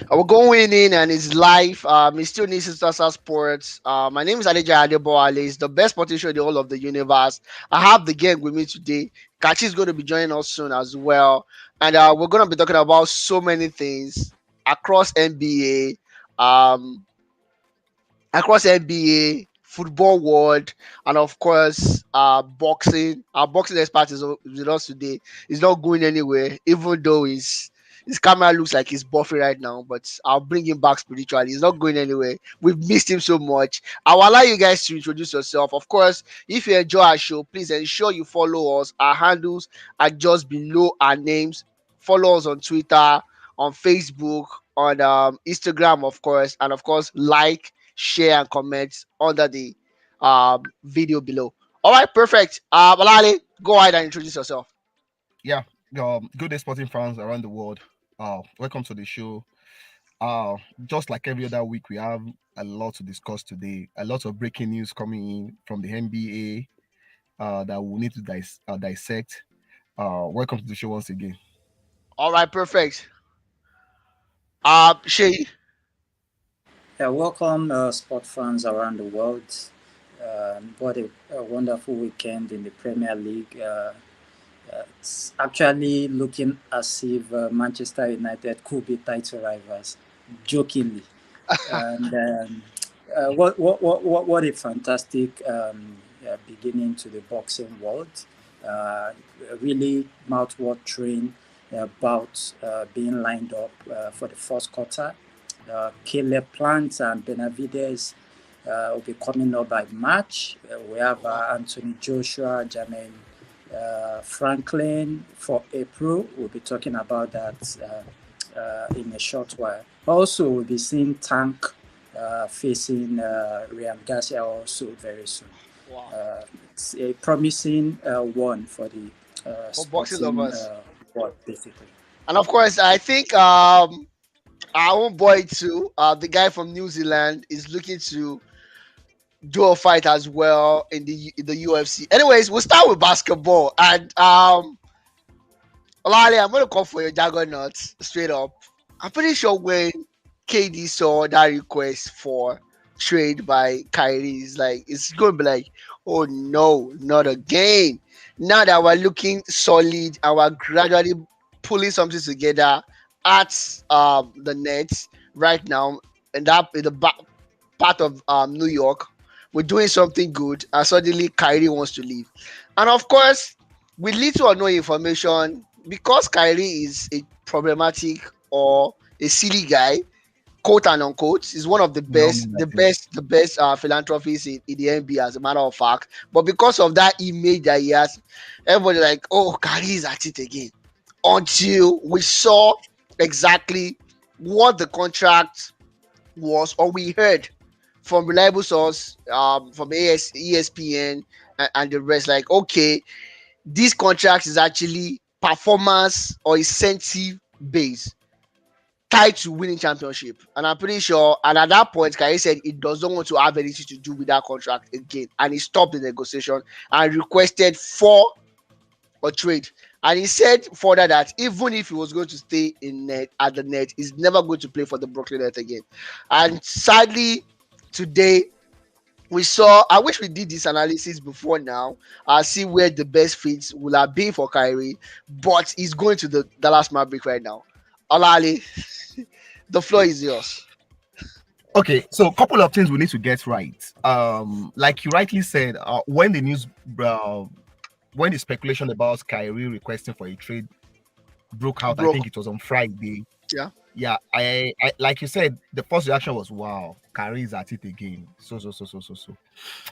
We're going in and it's live. It's still Nisi Stasa Sports. My name is Alija Adeboale. It's the best sporting show in the whole of the universe. I have the gang with me today. Kachi is going to be joining us soon as well. And we're going to be talking about so many things across NBA, football world, and of course, boxing. Our boxing expert is with us today. He's not going anywhere, even though his camera looks like he's buffing right now. But I'll bring him back spiritually. He's not going anywhere. We've missed him so much. I will allow you guys to introduce yourself. Of course, if you enjoy our show, please ensure you follow us. Our handles are just below our names. Follow us on Twitter, on Facebook, on Instagram, of course, and of course, like, share, and comment under the video below. All right, perfect. Balale, go ahead and introduce yourself. Yeah, good day, sporting fans around the world. Welcome to the show. Just like every other week, we have a lot to discuss today. A lot of breaking news coming in from the NBA that we need to dissect. Welcome to the show once again. All right, perfect. Shay. Yeah, welcome, sport fans around the world. What a wonderful weekend in the Premier League. It's actually looking as if Manchester United could be title rivals, jokingly. And what a fantastic beginning to the boxing world. Really mouth-watering bouts being lined up for the first quarter. Caleb Plant and Benavides will be coming up by March. We have Anthony Joshua, Jermaine Franklin for April. We'll be talking about that in a short while. Also, we'll be seeing Tank facing Ryan Garcia also very soon. Wow. It's a promising one for the For boxing sporting lovers. world, basically. And of course, I think our own boy too, the guy from New Zealand, is looking to do a fight as well in the UFC. Anyways, we'll start with basketball. And Olale, I'm gonna call for your juggernauts straight up. I'm pretty sure when KD saw that request for trade by Kyrie, it's gonna be like, oh no, not again. Now that we're looking solid and we're gradually pulling something together at the Nets right now, and that in the part of New York, we're doing something good, and suddenly Kyrie wants to leave. And of course, with little or no information, because Kyrie is a problematic or a silly guy, quote and unquote, is one of the We all best, know the that thing. best, the best philanthropists in the NBA, as a matter of fact. But because of that image that he has, everybody like, oh, Kyrie is at it again. Until we saw exactly what the contract was, or we heard from reliable source, from ESPN and the rest, like, okay, this contract is actually performance or incentive based, tied to winning championship. And I'm pretty sure, and at that point, Kyrie said he does not want to have anything to do with that contract again. And he stopped the negotiation and requested for a trade. And he said further that even if he was going to stay in net at the net, he's never going to play for the Brooklyn Nets again. And sadly, today we saw. I wish we did this analysis before now. See where the best fits will have been for Kyrie, but he's going to the Dallas Mavericks right now. Olali, the floor is yours. Okay, so a couple of things we need to get right. Like you rightly said, uh, when the speculation about Kyrie requesting for a trade broke out, I Broke. think it was on Friday. Yeah. Yeah, I like you said, the first reaction was wow, Kyrie is at it again. So.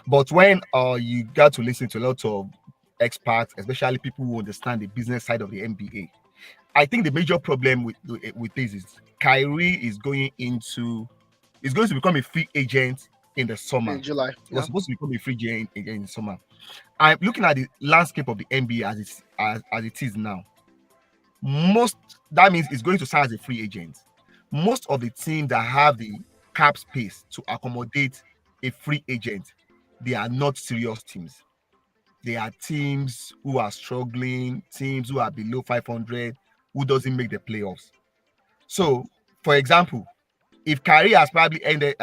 But when you got to listen to a lot of experts, especially people who understand the business side of the NBA, I think the major problem with this is Kyrie is going to become a free agent in the summer. In July. He was Yeah. supposed to become a free agent again in the summer. I'm looking at the landscape of the NBA as it is now. Most that means it's going to sign as a free agent. Most of the teams that have the cap space to accommodate a free agent, they are not serious teams. They are teams who are struggling, teams who are below 500, who doesn't make the playoffs. So for example, if Kyrie has probably ended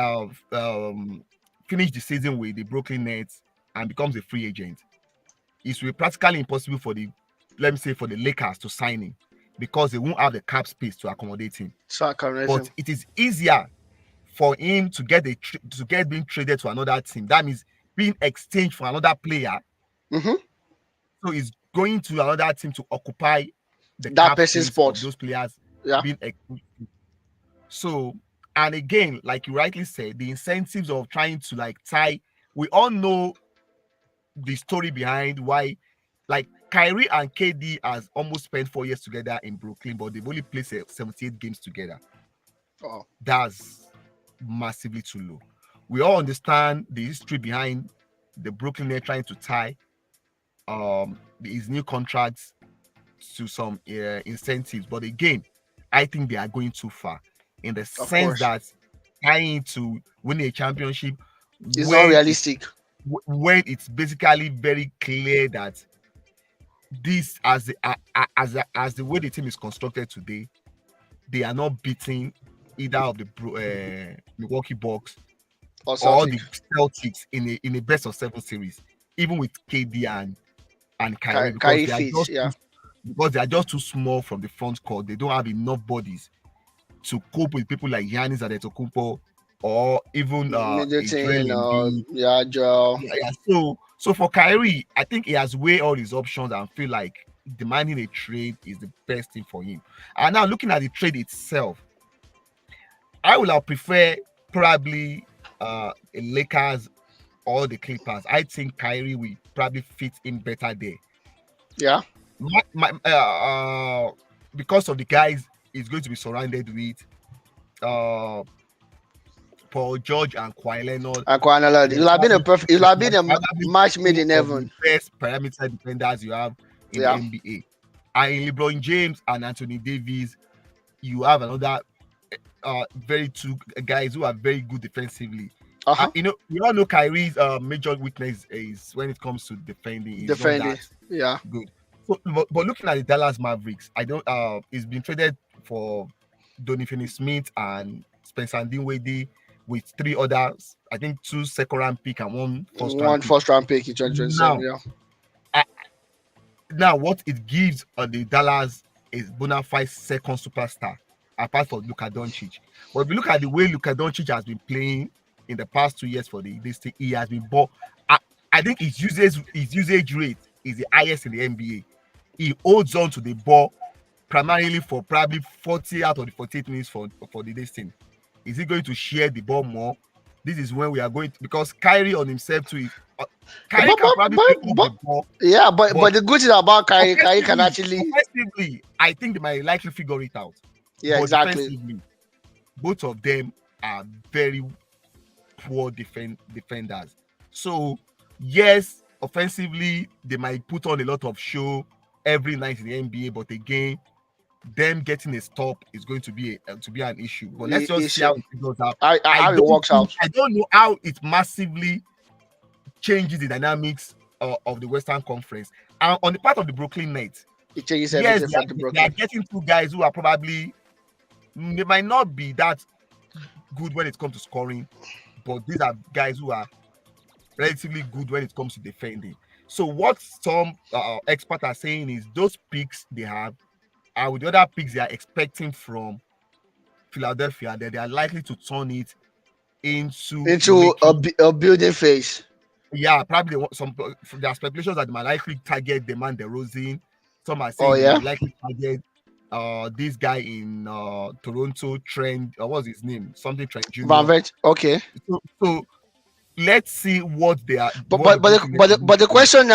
finished the season with the Brooklyn Nets and becomes a free agent, it will be practically impossible for the, let me say, for the Lakers to sign him because they won't have the cap space to accommodate him. So I can But it is easier for him to get to get being traded to another team. That means being exchanged for another player. Mm-hmm. So he's going to another team to occupy the That cap person's space of spot. those players Yeah. being exchanged. So, and again, like you rightly said, the incentives of trying to like tie, we all know the story behind why, like Kyrie and KD has almost spent 4 years together in Brooklyn, but they've only played 78 games together. Oh, That's massively too low. We all understand the history behind the Brooklyn Nets trying to tie his new contracts to some incentives, but again, I think they are going too far in the of sense course. that trying to win a championship It's not when realistic. it's basically very clear that this as the way the team is constructed today, they are not beating either of the Milwaukee Bucks Or or Celtic. the Celtics in a best of 7 series, even with KD and Kyrie, Kyrie fits. Yeah. because they are just too small from the front court. They don't have enough bodies to cope with people like Giannis Antetokounmpo or even a Joel Middleton. Embiid. Yeah, Joel. Yeah. So for Kyrie, I think he has weighed all his options and feel like demanding a trade is the best thing for him. And now looking at the trade itself, I would have preferred probably a Lakers or the Clippers. I think Kyrie will probably fit in better there. Yeah. Because of the guys he's going to be surrounded with, uh, Paul George and Kawhi Leonard. And Kawhi Leonard. It will have been a perfect. It will have been a Probably match made two in of the heaven. best perimeter defenders you have in Yeah. the NBA. And in LeBron James and Anthony Davis, you have another very two guys who are very good defensively. Uh-huh. We all know Kyrie's major weakness is when it comes to defending. He's not Defending. that Yeah. good. So, but looking at the Dallas Mavericks, I don't. He's been traded for Donny Finney-Smith and Spencer Dinwiddie with 3 others. I think 2 second-round pick and 1 first-round One pick. first round pick in 2027. Now, Yeah. now what it gives the Dallas is bona fide second superstar apart from Luka Doncic. But if you look at the way Luka Doncic has been playing in the past 2 years for this thing, he has been ball. I think his usage rate is the highest in the NBA. He holds on to the ball primarily for probably 40 out of the 48 minutes for the this thing. Is he going to share the ball more? This is when we are going to, because Kyrie on himself too is Kyrie can probably pick up the ball. Yeah, but the good thing about Kyrie can actually. Offensively, I think they might likely figure it out. Yeah, But exactly. defensively, both of them are very poor defenders. So yes, offensively, they might put on a lot of show every night in the NBA, but again, them getting a stop is going to be an issue. But let's just see how it figures out. How it works out. I don't know how it massively changes the dynamics of the Western Conference. And on the part of the Brooklyn Nets, It changes yes, everything for the they are Brooklyn. getting 2 guys who are probably, they might not be that good when it comes to scoring, but these are guys who are relatively good when it comes to defending. So what some experts are saying is those picks they have are with the other picks they are expecting from Philadelphia, that they are likely to turn it into a building phase. Yeah, probably there are speculations that they might likely target DeMar DeRozan. Some are saying Oh, they yeah? might likely target this guy in Toronto, Trent, what's his name? Something Trent Jr. Van Vliet. Okay. So let's see what they are. But what the question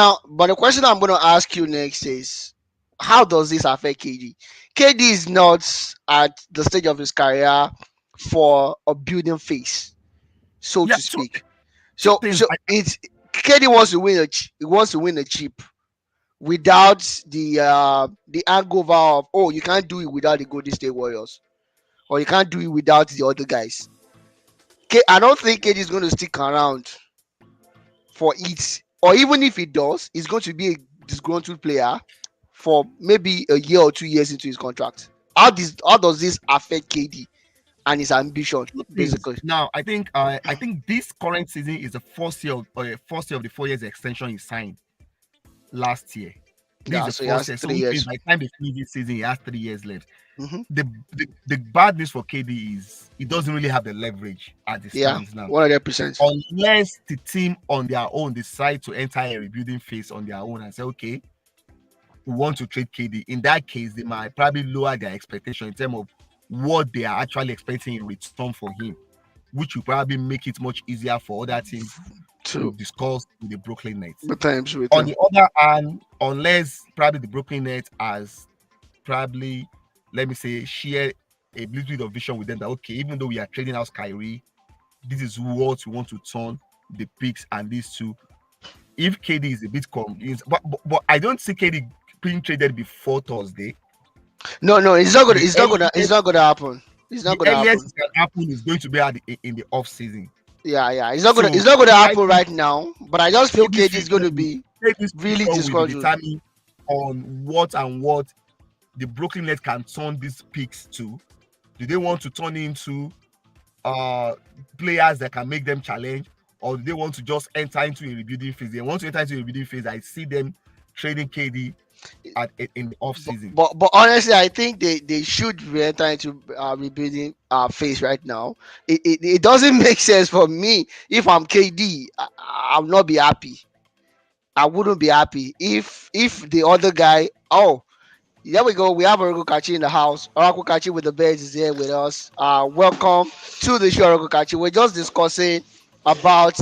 I'm going to ask you next is, how does this affect KD? KD is not at the stage of his career for a building phase, so to speak. So it's KD wants to win a chip without the hangover of, oh, you can't do it without the Golden State Warriors, or you can't do it without the other guys. I don't think KD is going to stick around for it, or even if he does, he's going to be a disgruntled player for maybe a year or 2 years into his contract. How does this affect KD and his ambition, Two things. basically. Now, I think this current season is the first year of the 4 years extension he signed last year. This is Yeah, the so he first has year. So three which means years. by the time they finish this season, he has 3 years left. Hmm. The bad news for KD is he doesn't really have the leverage as it Yeah, stands now. 100%. Unless the team on their own decide to enter a rebuilding phase on their own and say, okay, we want to trade KD. In that case, they might probably lower their expectation in terms of what they are actually expecting in return for him, which will probably make it much easier for other teams to To discuss with the Brooklyn Nets. the times with On him. the other hand, unless probably the Brooklyn Nets has probably, let me say, share a little bit of vision with them that okay, even though we are trading out Kyrie, this is what we want to turn the picks and these two. If KD is a bit convinced, but I don't see KD being traded before Thursday. No, no, it's not gonna. The It's not gonna. It's earliest, not gonna happen. It's not the gonna earliest happen. it can happen is going to be in the off season. Yeah, yeah. It's not gonna. It's So not gonna I happen think right now. But I just feel KD's KD is gonna future will be KD's really future will be disgruntled. determined on what the Brooklyn Nets can turn these picks to. Do they want to turn into uh players that can make them challenge, or do they want to just enter into a rebuilding phase? They want to enter into a rebuilding phase. I see them trading KD in the off season. But honestly, I think they should re-enter into rebuilding phase right now. It doesn't make sense for me. If I'm KD, I'll not be happy. I wouldn't be happy if the other guy. Oh, there we go. We have Oracle Kachi in the house. Oracle Kachi with the Bears is here with us. Welcome to the show, Oracle Kachi. We're just discussing about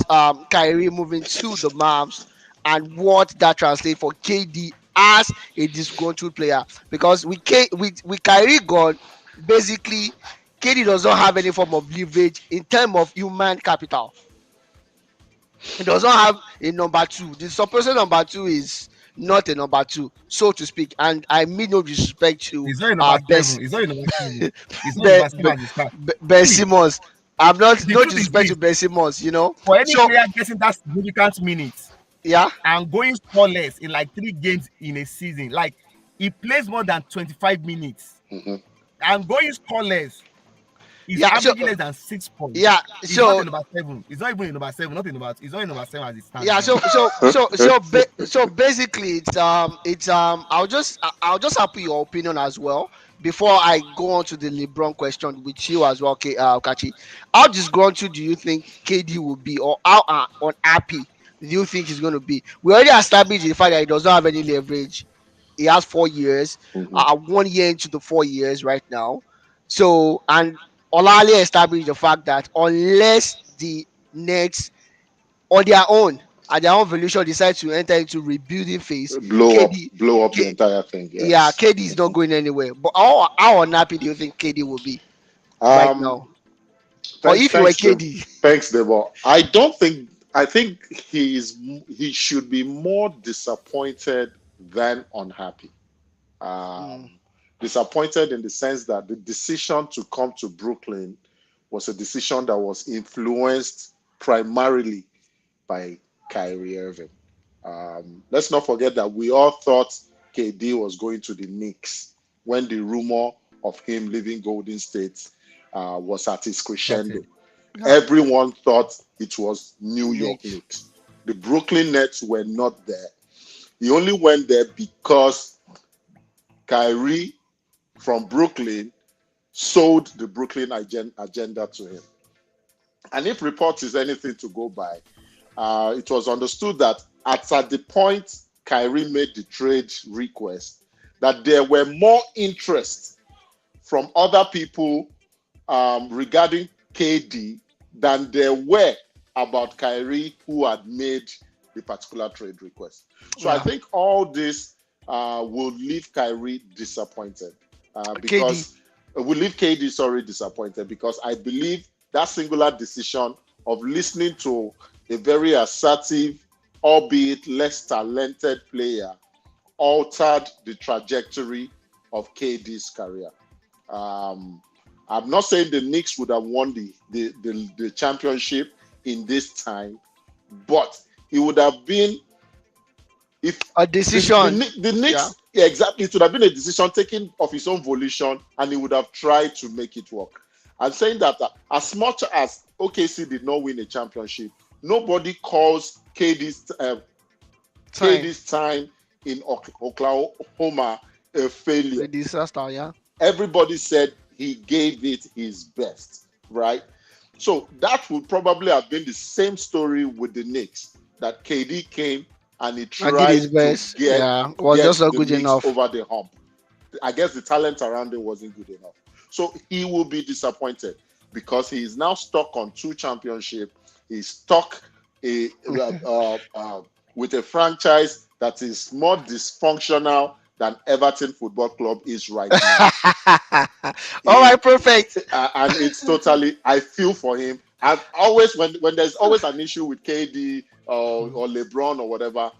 Kyrie moving to the Mavs and what that translates for KD as a disgruntled player. Because with Kyrie gone, basically KD does not have any form of leverage in terms of human capital. He does not have a number two. The supposed number two is not a number two, so to speak. And I mean no disrespect to He's not in number Ben, seven. He's not in number seven. He's not in ben, number seven as it stands. Ben See, Simmons. I'm not the no truth is disrespect to this: Ben Simmons, you know. for any So player getting that significant minutes yeah, and going scoreless in like 3 games in a season, like he plays more than 25 minutes Mhm. and going scoreless, he's yeah, so averaging less than 6 points. yeah, He's not so in number seven. He's not even in number seven. Not in number. He's not in number seven as it stands yeah, now. so basically I'll just have your opinion as well before I go on to the LeBron question with you as well, okay, Kachi. How disgruntled do you think KD will be, or how unhappy do you think he's going to be? We already established the fact that he does not have any leverage. He has 4 years, Mhm. 1 year into the 4 years right now. So, and Olale established the fact that unless the Nets on their own, at their own volition, decide to enter into rebuilding phase, KD, Blow up the K, entire thing. yeah, Yes. KD is not going anywhere. But how unhappy do you think KD will be right Um. now? Or Thanks. if you were Thanks, Deb. KD? Thanks, Debo. I don't think. I think he should be more disappointed than unhappy. Mm, Um, Disappointed in the sense that the decision to come to Brooklyn was a decision that was influenced primarily by Kyrie Irving. Let's not forget that we all thought KD was going to the Knicks when the rumor of him leaving Golden State was at its crescendo. Started. yeah, Everyone thought it was New York Nick. Knicks. The Brooklyn Nets were not there. He only went there because Kyrie from Brooklyn sold the Brooklyn agenda to him. And if reports is anything to go by, it was understood that at the point Kyrie made the trade request, that there were more interest from other people regarding KD than there were about Kyrie who had made the particular trade request. So I Yeah, think all this will leave Kyrie disappointed KD. because will leave KD disappointed because I believe that singular decision of listening to a very assertive, albeit less talented player altered the trajectory of KD's career. Um, I'm not saying the Knicks would have won the championship in this time, but it would have been if A decision. the Yeah, Knicks, yeah, exactly, it would have been a decision taken of his own volition, and he would have tried to make it work. and saying that as much as OKC did not win a championship, nobody calls Time. KD's time in Oklahoma a A failure. disaster, yeah. Everybody said he gave it his best, right? So that would probably have been the same story with the Knicks, that KD came and he I did his tried to best. get Yeah. Was get just not the good Knicks enough. over the hump. I guess the talent around him wasn't good enough. So he will be disappointed because he is now stuck on two championships. He's stuck a, with a franchise that is more dysfunctional than Everton Football Club is right now. All He, right, perfect. and it's totally, I feel for him. I've always, when there's always an issue with KD or LeBron or whatever,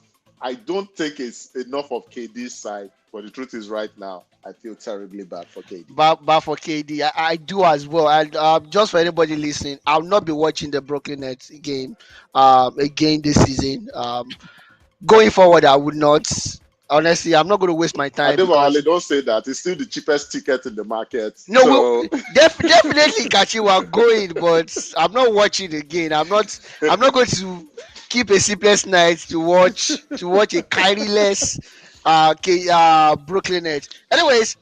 I don't think it's enough of KD's side. But the truth is, right now, I feel terribly bad for KD. But for KD, I do as well. And just for anybody listening, I'll not be watching the Brooklyn Nets game again this season. Going forward, I would not. Honestly, I'm not going to waste my time Adewale, because don't say that. It's still the cheapest ticket in the market. no, So definitely Kachi, we're going, but I'm not watching again. I'm not going to keep a sleepless night to watch a Kyrie less Brooklyn Nets. Anyways,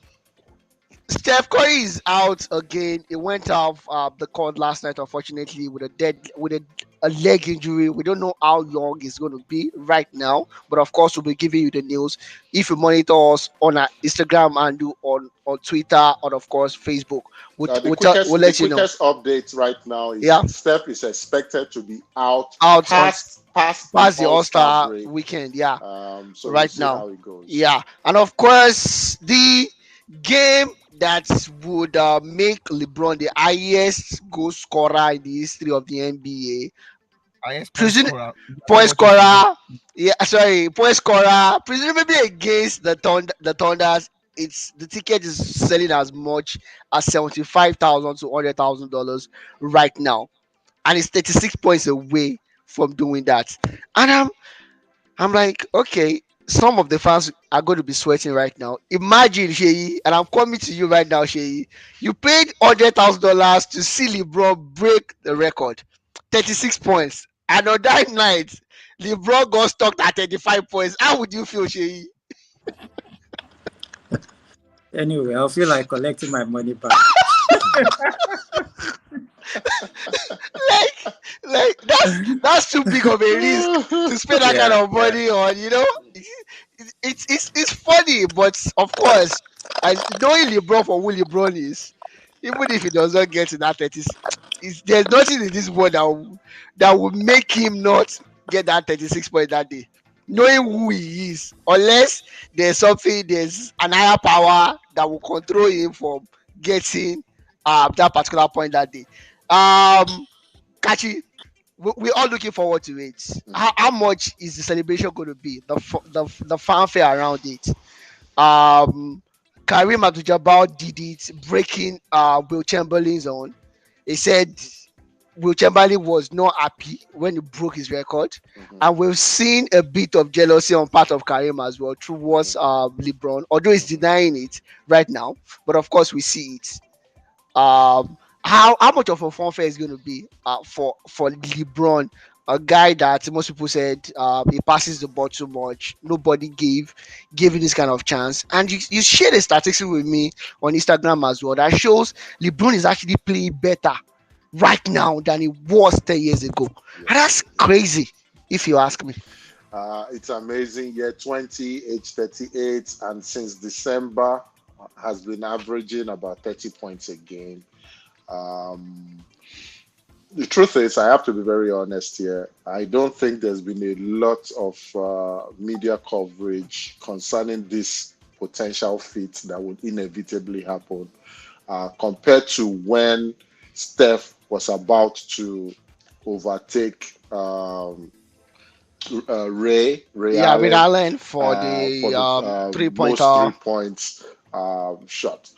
Steph Curry is out again. He went off the court last night, unfortunately, with a leg injury. We don't know how long it's going to be right now, but of course, we'll be giving you the news if you monitor us on our Instagram and do on Twitter and of course Facebook. We'll the let you know. quickest update right now is Yeah, Steph is expected to be out out on past the past the All All Star Star break. weekend. Yeah, So we'll right see now. how it goes. Yeah, and of course the game that would make LeBron the highest goal scorer in the history of the Highest NBA. point scorer. I Point watch it today. scorer, yeah, sorry, point scorer, presumably against the Thunders. It's the ticket is selling as much as $75,000 to $100,000 right now, and it's 36 points away from doing that. And I'm like, okay, some of the fans are going to be sweating right now. Imagine, Sheyi, and I'm coming to you right now, Sheyi. You paid $100,000 to see LeBron break the record, 36 points, and on that night, LeBron got stuck at 35 points. How would you feel, Sheyi? Anyway, I feel like collecting my money back. like that's too big of a risk to spend that kind Yeah, of yeah. money on. It's funny, but of course, and knowing LeBron for who LeBron is, even if he does not get to that 30, there's nothing in this world that will make him not get that 36 point that day. Knowing who he is, unless there's an higher power that will control him from getting that particular point that day. Kachi, we're all looking forward to it. How much is the celebration going to be? The fanfare around it. Um, Karim Abdul-Jabbar did it, breaking Will Chamberlain's on. He said Will Chamberlain was not happy when he broke his record, and we've seen a bit of jealousy on part of Karim as well towards LeBron, although he's denying it right now. But of course, we see it. How much of a fanfare is going to be for LeBron, a guy that most people said he passes the ball too much. Nobody gave him this kind of chance, and you shared a statistic with me on Instagram as well that shows LeBron is actually playing better right now than he was 10 years ago, and that's crazy if you ask me. It's amazing. Year 20, age 38, and since December has been averaging about 30 points a game. The truth is, I have to be very honest here. I don't think there's been a lot of media coverage concerning this potential feat that would inevitably happen compared to when Steph was about to overtake Ray Yeah, with Allen Allen for for the the three most pointer. 3 points shot.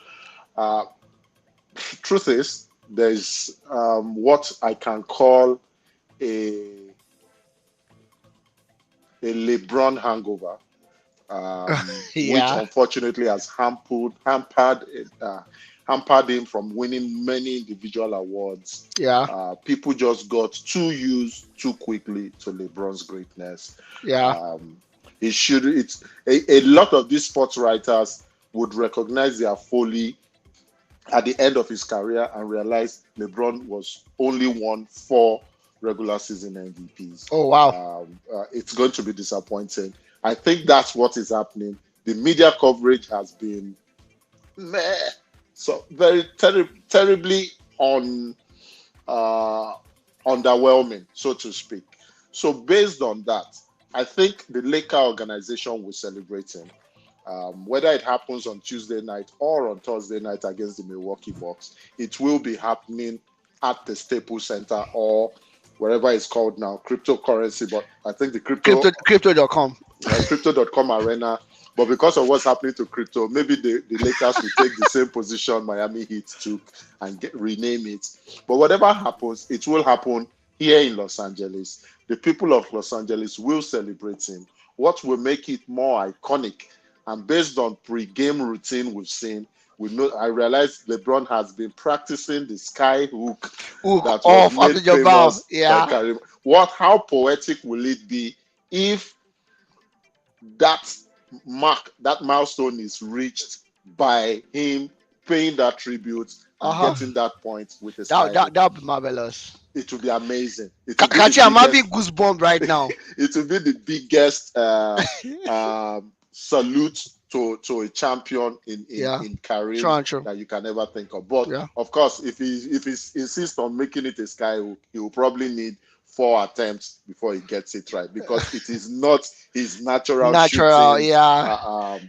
Uh, Truth is, there's what I can call a a LeBron hangover, which Yeah. unfortunately has hampered hampered him from winning many individual awards. Yeah. People just got too used too quickly to LeBron's greatness. Yeah. It should. It's a lot of these sports writers would recognize their folly at the end of his career and realize LeBron was only won 4 regular season MVPs. Oh wow. It's going to be disappointing. I think that's what is happening. The media coverage has been meh, so very terribly underwhelming, so to speak. So based on that, I think the Laker organization will celebrate him. Whether it happens on Tuesday night or on Thursday night against the Milwaukee Bucks, it will be happening at the Staples Center or wherever it's called now, cryptocurrency. But I think the Crypto.com. Crypto.com arena. But because of what's happening to crypto, maybe the Lakers will take the same position Miami Heat took and rename it. But whatever happens, it will happen here in Los Angeles. The people of Los Angeles will celebrate him. What will make it more iconic? And based on pre-game routine we've seen, I realized LeBron has been practicing the sky hook that was made famous by Kyrie. How poetic will it be if that milestone is reached by him paying that tribute and getting that point with his that would be marvelous. It would be amazing. I'm having goosebumps right now. It will be the biggest salute to a champion in Kyrie that you can ever think of. But of course, if he insists on making it a sky hook, he will probably need 4 attempts before he gets it right, because it is not his natural shooting,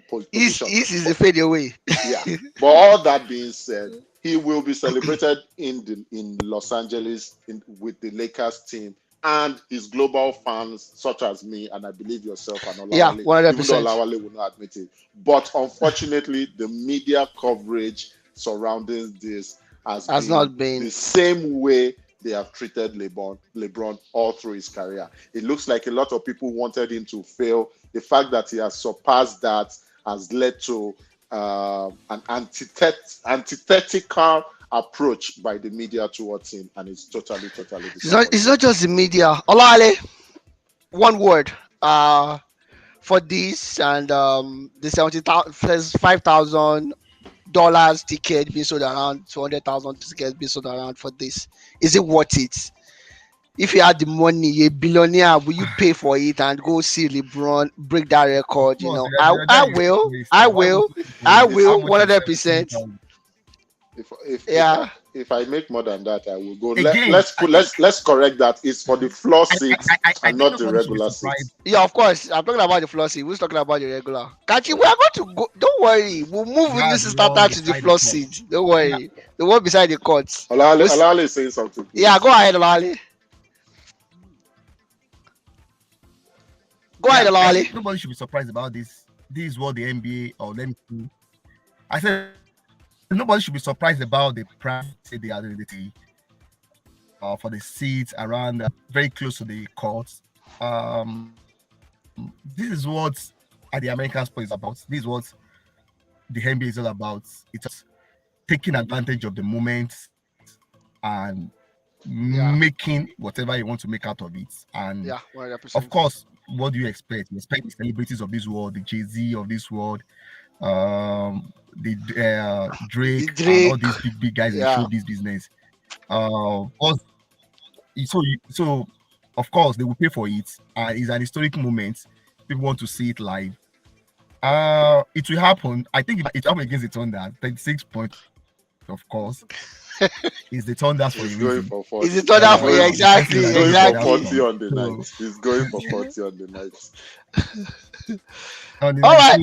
position. This is a fadeaway. Yeah. But all that being said, he will be celebrated in Los Angeles with the Lakers team and his global fans, such as me, and I believe yourself and Olawale. Yeah, 100%. Even though Olawale will not admit it. But unfortunately, the media coverage surrounding this has not been the same way they have treated LeBron all through his career. It looks like a lot of people wanted him to fail. The fact that he has surpassed that has led to an antithetical approach by the media towards him, and it's totally it's not just the media. Olale, one word for this, and the $75,000 ticket being sold around, 200,000 tickets being sold around for this. Is it worth it? If you had the money, you're a billionaire, will you pay for it and go see LeBron break that record? You know, I will 100%. If I make more than that, I will go. Let's correct that. It's for the floor seats and not the regular seats. Yeah, of course. I'm talking about the floor seat. Who's talking about the regular? Kachi, we are going to go. Don't worry. We'll move with this starter to the floor seat. Don't worry. The one beside the courts. Olale is saying something. Please. Yeah, go ahead, Olale. Go ahead, Olale. Nobody should be surprised about this. This is what the NBA or them. I said nobody should be surprised about the price they are doing for the seats around very close to the courts. This is what the American sport is about. This is what the NBA is all about. It's taking advantage of the moment and making whatever you want to make out of it. And 100%. of course, what do you expect? You expect the celebrities of this world, the Jay-Z of this world, the Drake, and all these big guys in show this business. So of course they will pay for it. It's an historic moment. People want to see it live. It will happen. I think it happened against the Thunder. 36 points, of course. Is the Thunder for you? Is the Thunder for you? Exactly. He's going for 40 on the night. He's going for 40 on the night. All right.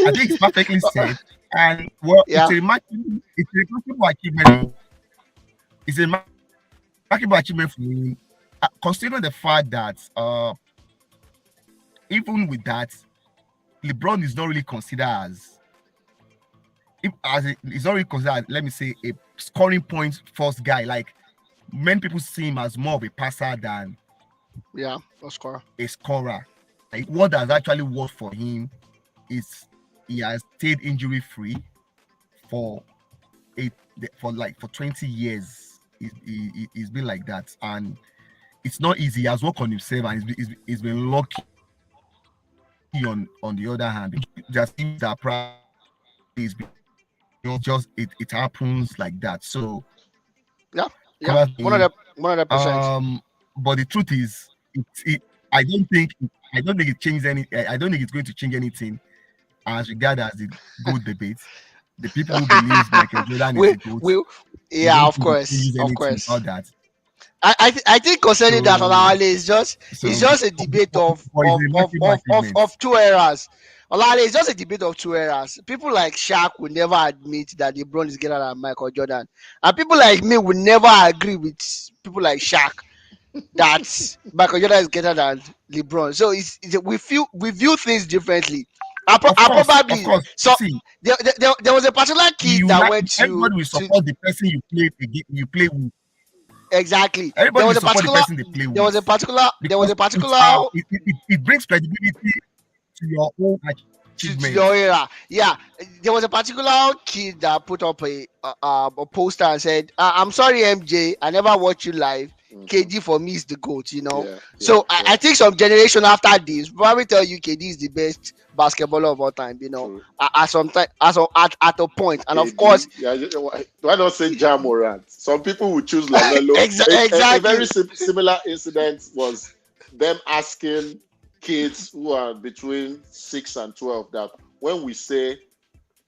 I think it's perfectly said. And it's a remarkable achievement. It's a remarkable achievement for me, considering the fact that even with that, LeBron is not really considered he's not really considered, let me say, a scoring point first guy. Like many people see him as more of a passer than a scorer. Like what has actually worked for him is he has stayed injury free for for 20 years. It's been like that, and it's not easy. He has worked on himself, and he's been lucky on the other hand. There are things that probably is just it happens like that. So Yeah, yeah, probably 100%. but the truth is it I don't think it changes any I don't think it's going to change anything as regard as the goat debate. The people who believe Michael Jordan is we the goat, we they yeah, don't of think it course, changes of anything course. about that. I think concerning that, So Olawale, is just it's so just a debate of but it's a massive achievement. two eras. Olawale, it's just a debate of two eras. People like Shaq will never admit that LeBron is greater than Michael Jordan, and people like me will never agree with people like Shaq that Michael Jordan is greater than LeBron. So we view things differently. Of Probably course. so. See, There was a particular kid that went everybody will to support the person you play with. exactly. Everybody will support the person they play with There was because a particular it brings credibility to your own to achievement. your era. Yeah, there was a particular kid that put up a poster and said, "I'm sorry, MJ, I never watched you live. KD for me is the GOAT, you know." Yeah, So yeah, I think some generation after this probably tell you KD is the best basketballer of all time, you know, true. at some time, at a point. And of course, KD, yeah, why not say Ja Morant? Some people would choose Lamelo. A very exactly. similar incident was them asking kids who are between 6 and 12 that when we say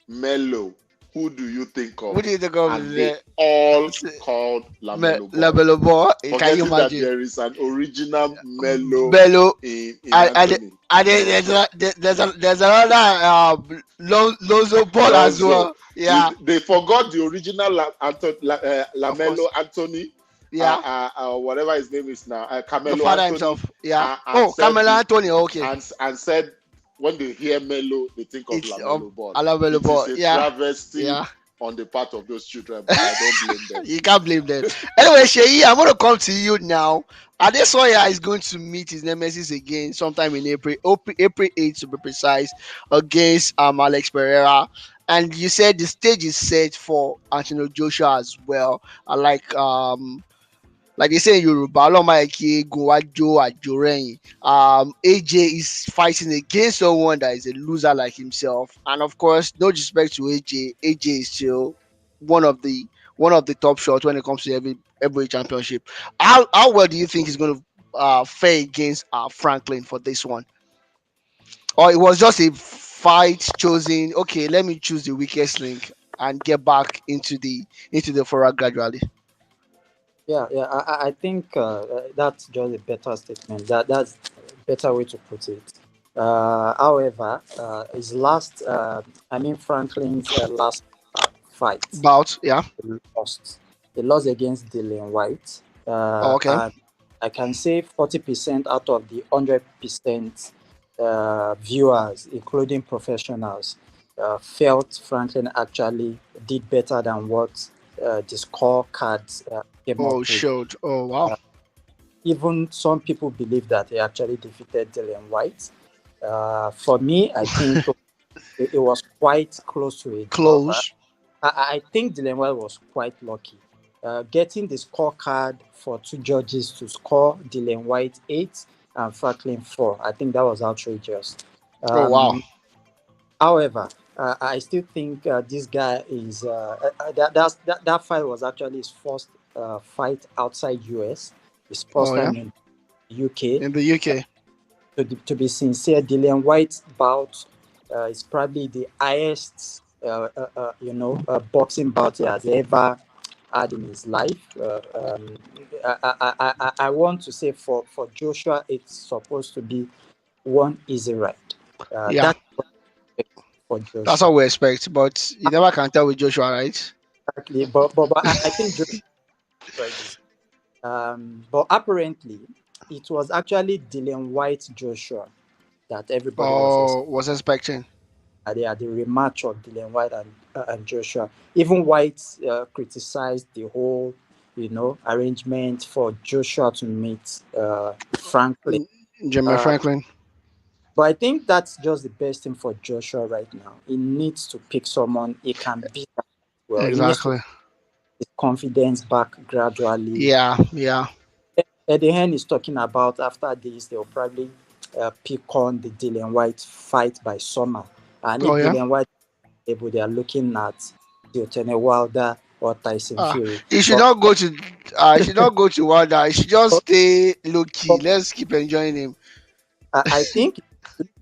Melo, who do you think of? What do you think of And they all called Lamelo Ball, Labelo Ball? Can you forgetting that imagine? there is an original Melo Bello in and Anthony. then there's another Lonzo Ball as Lonzo. well. Yeah, They forgot the original of Lamelo course. Anthony, Yeah, whatever his name is now, the Carmelo father Anthony, himself. Yeah. and Oh, said Carmelo Antonio. Okay, and said when they hear Melo, they think of it's Lamelo Ball. Alabelo It is Ball. a Yeah, travesty yeah. on the part of those children, but I don't blame them. You can't blame them. Anyway, Sheyi, I'm going to come to you now. Adesoya is going to meet his nemesis again sometime in April 8th to be precise, against Alex Pereira. And you said the stage is set for Anthony Joshua as well. Like they say in Yoruba, Olomaike Gowajo Ajoreyin. AJ is fighting against someone that is a loser like himself, and of course, no disrespect to AJ. AJ is still one of the top shots when it comes to every championship. How well do you think he's going to fare against Franklin for this one, or it was just a fight chosen? Okay, let me choose the weakest link and get back into the forum gradually. Yeah. I think that's just a better statement. That's a better way to put it. However, his last, Franklin's last fight, Bout, yeah. he lost. He lost against Dylan White. Oh, okay. And I can say 40% out of the 100% viewers, including professionals, felt Franklin actually did better than what the scorecards came up with. Showed. Oh, wow. Even some people believe that he actually defeated Dylan White. For me, I think it was quite close to a draw. Close. I think Dylan White was quite lucky. Getting the scorecard for two judges to score Dylan White 8 and Franklin 4. I think that was outrageous. Oh, wow. However, I still think this guy is that fight was actually his first fight outside US. His first time in UK. In the UK. To be sincere, Dylan White's bout is probably the highest boxing bout he has ever had in his life. I want to say for Joshua, it's supposed to be one easy ride. That's for Joshua. That's what we expect, but you never can tell with Joshua, right? Exactly, but I think but apparently it was actually Dylan White Joshua that everybody was expecting. They are the rematch of Dylan White and Joshua. Even White criticized the whole, arrangement for Joshua to meet Franklin. Franklin. But I think that's just the best thing for Joshua right now. He needs to pick someone he can beat well. He needs to Exactly. get his confidence back gradually. Yeah. Yeah. At the end, he's talking about after this, they'll probably pick on the Dylan White fight by summer. And if Oh yeah. Dylan White is able, they are looking at Deontay Wilder or Tyson Uh, Fury. you should But, not go to. You should not go to Wanda. You should just but, stay low key. but Let's keep enjoying him. I think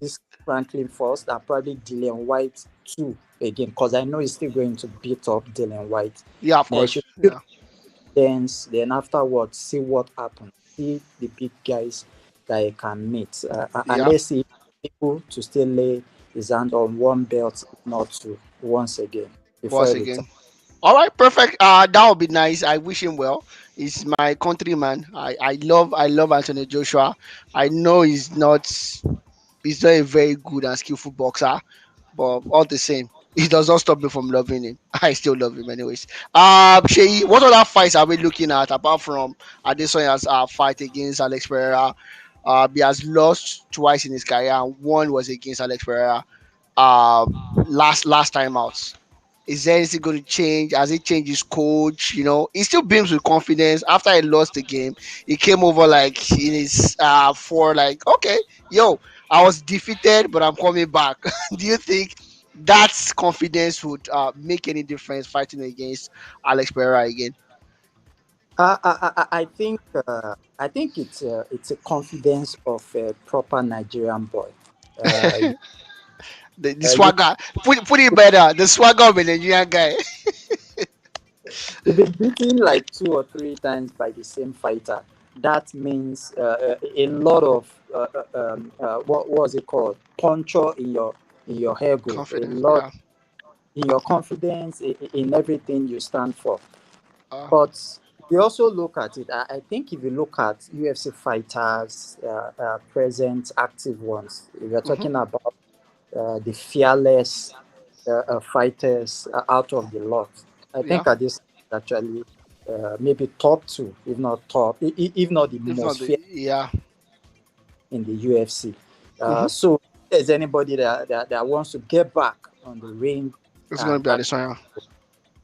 this Franklin first and probably Dylan White too again, because I know he's still going to beat up Dylan White. Yeah, of Then he course. should build Yeah. dance, then afterwards see what happens. See the big guys that he can meet. And Yeah. let's see if he's able to still lay his hand on one belt, if not two, once again before Once he retires. again. All right, perfect. That would be nice. I wish him well. He's my countryman. I love Anthony Joshua. I know he's not a very good and skillful boxer, but all the same, it does not stop me from loving him. I still love him anyways. Sheyi, what other fights are we looking at apart from Adesanya's fight against Alex Pereira? He has lost twice in his career, and one was against Alex Pereira. Last time out. Is there anything going to change? Has he changed his coach? He still beams with confidence. After he lost the game, he came over like in his for like, okay, yo, I was defeated, but I'm coming back. Do you think that confidence would make any difference fighting against Alex Pereira again? I think it's a confidence of a proper Nigerian boy. Uh, The you swagger, put it better. The swagger of a Nigerian guy. You've been beaten like 2 or 3 times by the same fighter. That means a lot of what was it called? Puncture in your ego, a Confidence, lot yeah. in your confidence, in everything you stand for. Uh, But we also look at it. I think if you look at UFC fighters, present active ones, if you're mhm, talking about the fearless fighters out of the lot. I yeah. think at this actually maybe top two, if not top, if not the If not, most feared yeah. in the UFC. Hmm. So if there's anybody that wants to get back on the ring It's going and to be Adesanya.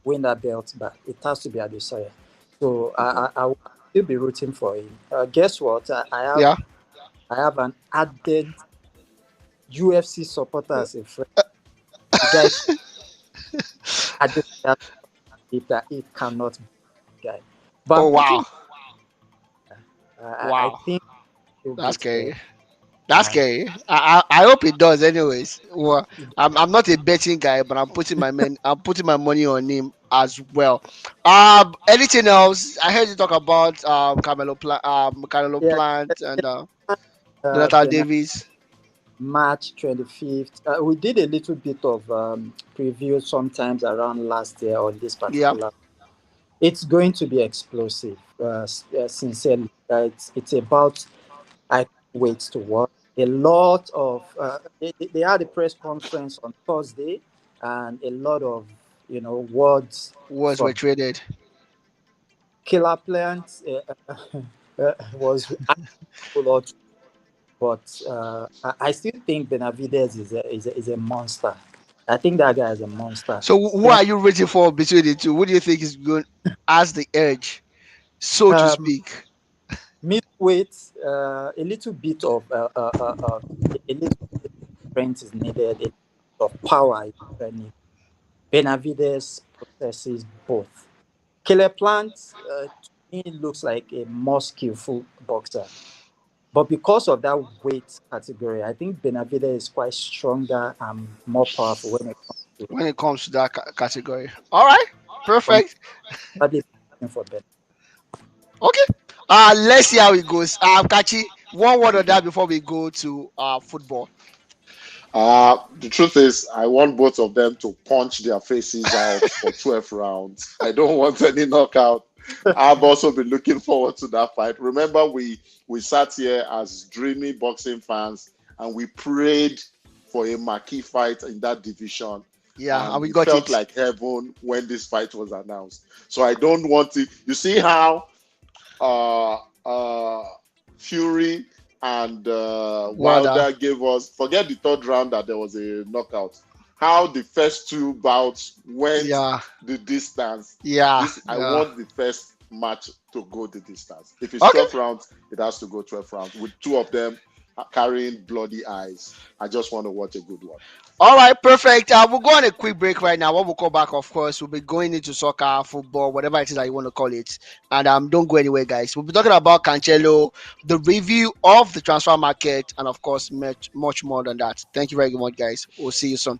win that belt back, it has to be Adesanya. So I will still be rooting for him. Guess what? Yeah. I have an ardent UFC supporter as a friend. The guy Adesanya if that it cannot be the guy. But Oh I'm wow. putting I Wow. think he'll That's beat Perez. scary. That's And scary. I hope it does. Anyways, well, I'm not a betting guy, but I'm putting my money on him as well. Anything else? I heard you talk about Carmelo yeah, Plant and Jonathan Bernard Davis. March 25th. We did a little bit of preview sometimes around last year on this Yeah. particular. It's going to be explosive. Sincerely, it's about I can't wait to watch. A lot of they had a press conference on Thursday, and a lot of words Was were from traded. Killer Plant was a lot, but I still think Benavidez is a monster. I think that guy is a monster. So who are you rooting for between the two? Who do you think is going as the edge, so to Um, speak? midweight, a little bit of a little strength is needed, a little of power is needed. Benavidez possesses both. Killer Plant to me looks like a more skillful boxer. But because of that weight category, I think Benavidez is quite stronger and more powerful when it comes to When it comes to that category. All right, um, perfect. probably for Ben. Okay. Let's see how it goes. Kachi, one word on that before we go to football. The truth is, I want both of them to punch their faces out for 12 rounds. I don't want any knockout. I've also been looking forward to that fight. Remember, we sat here as dreamy boxing fans and we prayed for a marquee fight in that division. Yeah, and And we it got felt it. like heaven when this fight was announced. So I don't want it. You see how uh, uh, Fury and Wilder. Wilder gave us, forget the third round that there was a knockout. how the first two bouts went Yeah. the distance. Yeah. I Yeah. want the first match to go the distance. If it's Okay. 12 rounds, it has to go 12 rounds with two of them carrying bloody eyes. I just want to watch a good one. All right, perfect. We'll go on a quick break right now. When we come back, of course, we'll be going into soccer, football, whatever it is that you want to call it. And don't go anywhere, guys. We'll be talking about Cancelo, the review of the transfer market, and of course, much more than that. Thank you very much, guys. We'll see you soon.